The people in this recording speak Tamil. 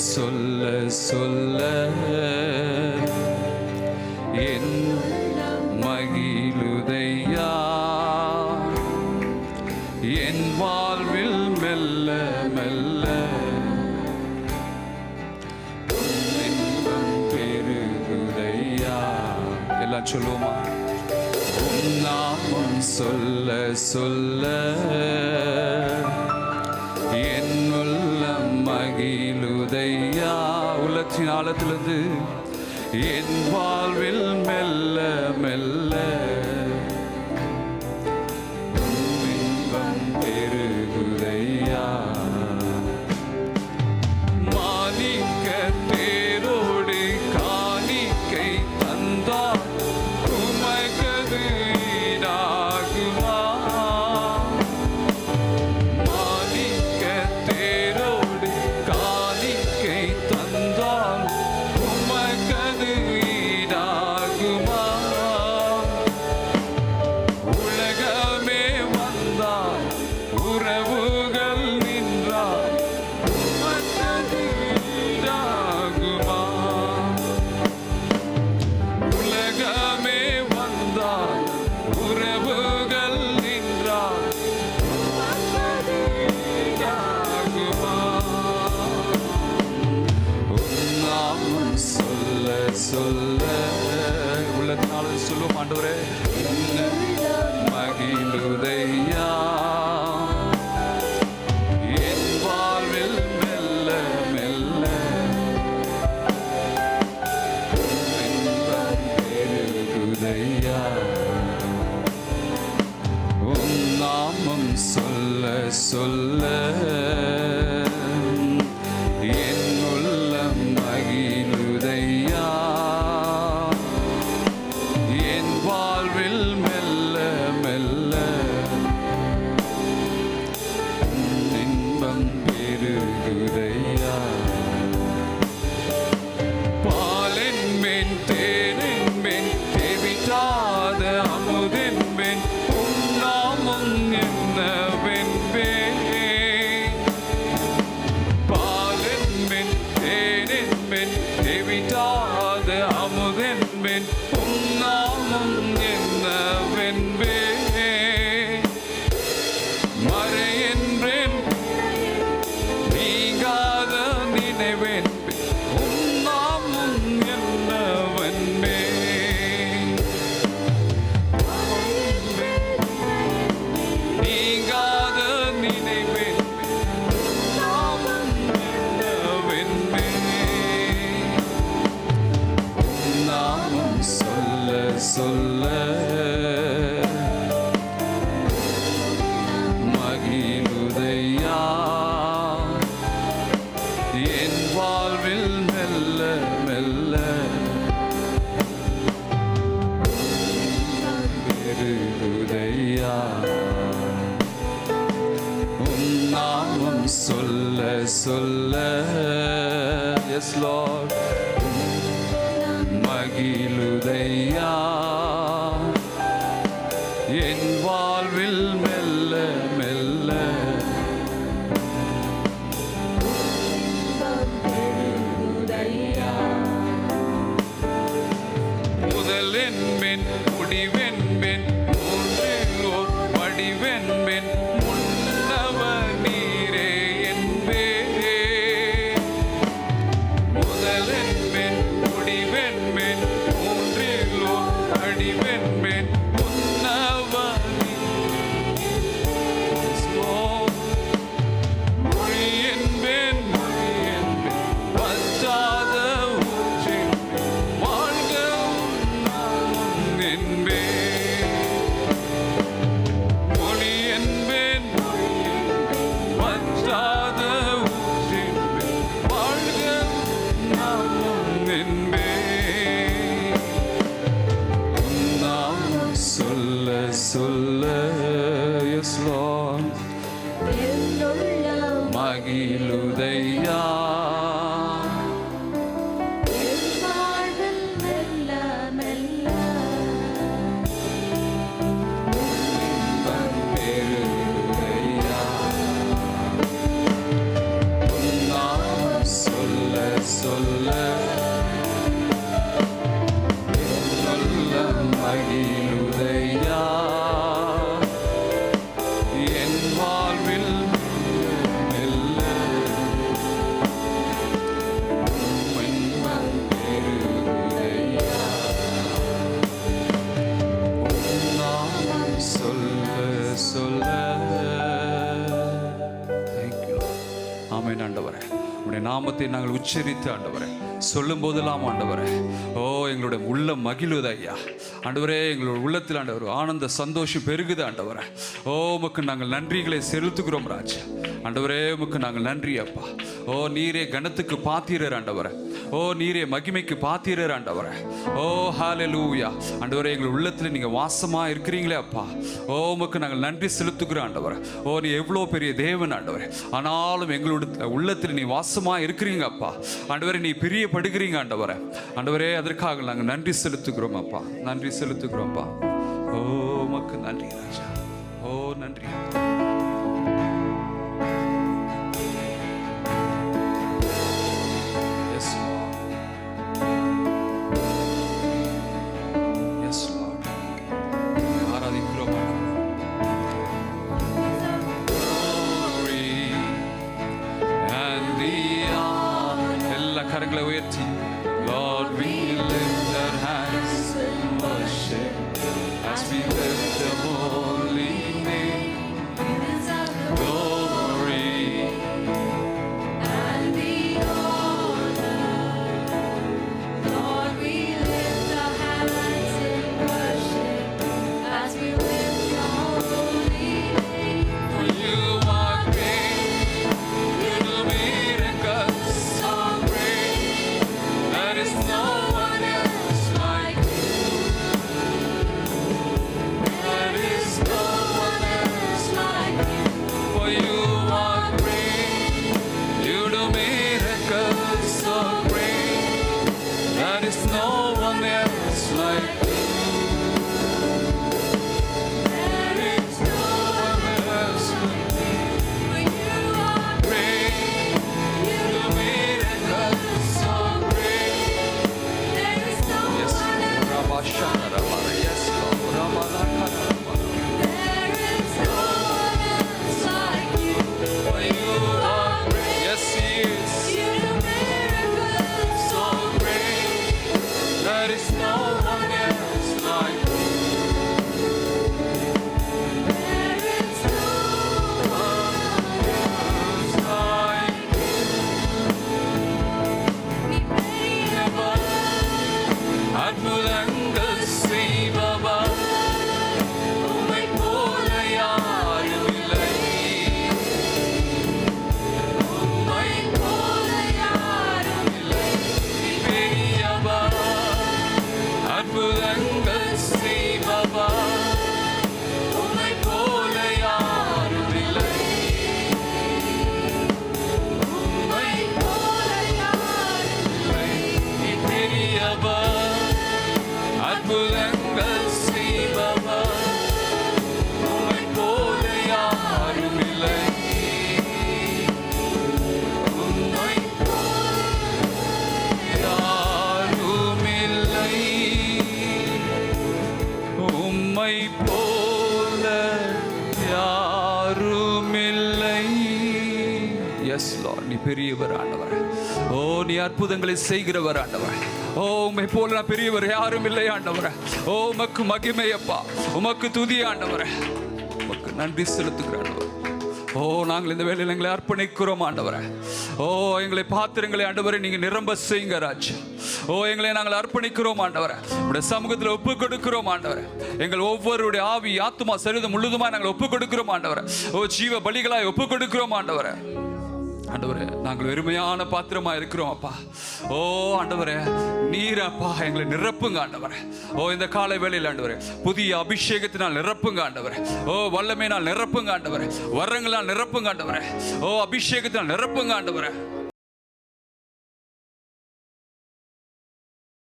சொல்ல சொல்ல என் மகிழுதையா, என் வாழ்வில் மெல்ல மெல்ல இன்பம் பெருகுதையா. எல்லாம் சொல்லுவோமா? உன் நாமம் சொல்ல சொல்ல என் உள்ளம் மகிழுதையா. உள்ளத்தின் ஆழத்திலிருந்து என் வாழ்வில் மெல்ல மெல்ல இன்பம் பெருகுதையா. மாணிக்க தேரோடு காணிக்கை தந்தார் உமக்கது ஈடாகுமா. மாணிக்க தேரோடு காணிக்கை தந்தார் உமக்கது ஈடாகுமா. உலகமே வந்தார் உறவுகள் நின்றார் உமக்கது ஈடாகுமா. உலகமே வந்தார் உறவுகள் நின்றார் உமக்கது ஈடாகுமா. உன் நாமம் சொல்ல சொல்ல உள்ளத்தினாலும் சொல்லும் ஆண்டவரே, மகிழுதையா, என் வாழ்வில் மெல்ல மெல்ல இன்பம் பெருகுதையா. உன் நாமம் சொல்ல சொல்ல என் உள்ளம் மகிழுதையா, என் வாழ்வில் மெல்ல மெல்ல இன்பம் பெருகுதையா. பாலென்மேன் தேனென்மேன் தேவிட்டாத அமுதென்மேன் உன் நாமம் என்னவென்பேன். பாலென்மேன் தேனென்மேன் தேவிட்டாத அமுதென்மேன் உன் நாமம் என்னவென்பேன். மறையென்றேன் நீங்காத நினைவேன் உன் நாமம் என்னவென்பேன். நீங்காத நினைவேன் உன் நாமம் என்னவென்பேன். உன் நாமம் சொல்ல சொல்ல மகிழுதையா, என் வாழ்வில் மெல்ல மெல்ல பெருகுதையா. உன் நாமம் சொல்ல சொல்ல எஸ் லார்ட் மகிழுதையா, என் வாழ்வில் மெல்ல மெல்ல பெருகுதையா. முதலென்மென் முடிவென்மென் மூன்றிலோர் வடிவென்மென் முன்னவ நீரே என்பே. முதலென்மென் முடிவென்மென் மூன்றிலோர் வடிவென்மென் முன்னவ மொழி என்பேன் மொழி என்பேன் பற்றாத ஊற்றென்பேன் வாழ்க உன்னாமம் என்பேன். மொழி என்பேன் மொழி என்பேன் பற்றாத ஊற்றென்பேன் வாழ்க உன்னாமம் என்பேன். உன் நாமம் சொல்ல சொல்ல எஸ் லார்ட் மகிழுதையா, இன்பம் பெருகுதையா. உன் நாமம் சொல்ல என் வாழ்வில் மெல்ல இன்பம் பெருகுதையா. உம் நாமம் சொல்ல சொல்ல. தேங்க்யூ. ஆமென் ஆண்டவரே. உம்முடைய நாமத்தை நாங்கள் உச்சரித்து ஆண்டவரே சொல்லும் போதெல்லாம் ஆண்டவரே, ஓ எங்களுடைய உள்ள மகிழுது ஐயா. ஆண்டவரே, எங்களுடைய உள்ளத்தில் ஆண்டவர் ஆனந்த சந்தோஷம் பெருகுது ஆண்டவரே. ஓ உமக்கு நாங்கள் நன்றிகளை செலுத்துகிறோம் ராஜா. ஆண்டவரே, உமக்கு நாங்கள் நன்றி அப்பா. ஓ நீரே கனத்துக்கு பாத்திரர் ஆண்டவரே. ஓ நீரே மகிமைக்கு பாத்திரர் ஆண்டவரே. ஓ ஹல்லேலூயா. ஆண்டவரே, எங்கள் உள்ளத்தில் நீங்க வாசமா இருக்கிறீங்களே அப்பா. ஓ உமக்கு நாங்கள் நன்றி செலுத்துகிறோம் ஆண்டவரே. ஓ நீ எவ்வளோ பெரிய தேவன் ஆண்டவரே. ஆனாலும் எங்களுடைய உள்ளத்தில் நீ வாசமா இருக்கிறீங்க அப்பா. ஆண்டவரே, நீ பிரியப்படுகிறீங்க ஆண்டவரே. ஆண்டவரே, அதற்காக நாங்கள் நன்றி செலுத்துகிறோம் அப்பா. நன்றி செலுத்துகிறோம் அப்பா. ஓ உமக்கு நன்றி ராஜா. ஓ நன்றி. கரங்களை உயர்த்தி Lord, we lift our hands in worship as we lift the holy name. Glory and the honor. Lord, we lift our hands in worship as we lift your holy name. for you are great, you do miracles so great. There is no one else like you. There is no one else like you. For you are great, you do miracles so great. There is no one else like you. There is no One else like you. for you are Great, you do miracles so great. there is no Yes, one else. Rabashanarabha. Yes, Lord. Rabalakarabarabha. There is no one else like you. For you are great. Yes, He is You do miracles so great. There is no one else like you. there is no Else like நீ பெரியவர். you. அற்புதங்கள் செய்பவர், உம்மைப் போல யாரும் இல்லை. உம்மைப் போல யாரும் இல்லை. பெரியவர், அற்புதங்கள் செய்பவர், உம்மைப் போல யாரும் இல்லை. உம்மைப் போல யாரும் இல்லை. நீ பெரியவர், அற்புதங்கள் செய்பவர், உம்மைப் போல யாரும் இல்லை. உம்மைப் போல யாரும் இல்லை. உம்மைப் போல யாரும் இல்லை. எஸ் லார்ட், நீ பெரியவர் ஆண்டவரே. ஓ நீ அற்புதங்களை செய்கிறவர் ஆண்டவரே. ஓ உம்மை போல நான் பெரியவர் யாரும் இல்லை ஆண்டவரே. ஓ உமக்கு மகிமை அப்பா, உமக்கு துதி ஆண்டவரே. உமக்கு நன்றி செலுத்துகிறேன் ஆண்டவரே. ஓ நாங்கள் இந்த வேளையில் எங்களை அர்ப்பணிக்கிறோம் ஆண்டவரே. ஓ எங்களை பாத்திரங்களை ஆண்டவரே நீங்க நிரம்ப செய்யுங்க ராஜா. ஓ எங்களை நாங்கள் அர்ப்பணிக்கிறோம் ஆண்டவரே. உடைய சமூகத்தில் ஒப்பு கொடுக்கிறோம் ஆண்டவரே. எங்கள் ஒவ்வொருடைய ஆவி ஆத்துமா சரீரம் முழுதுமா நாங்கள் ஒப்பு கொடுக்கிறோம் ஆண்டவரே. ஓ ஜீவ பலிகளாய் ஒப்பு கொடுக்கிறோம் ஆண்டவரே. ஆண்டவரே, நாங்கள் வெறுமையான பாத்திரமா இருக்கிறோம் அப்பா. ஓ ஆண்டவரே, நீர் அப்பா எங்களை நிரப்புங்க ஆண்டவரே. ஓ இந்த காலை வேளையில் ஆண்டவரே புதிய அபிஷேகத்தினால் நிரப்புங்க ஆண்டவரே. ஓ வல்லமையினால் நிரப்புங்க ஆண்டவரே. வரங்களால் நிரப்புங்க ஆண்டவரே. ஓ அபிஷேகத்தினால் நிரப்புங்க ஆண்டவரே.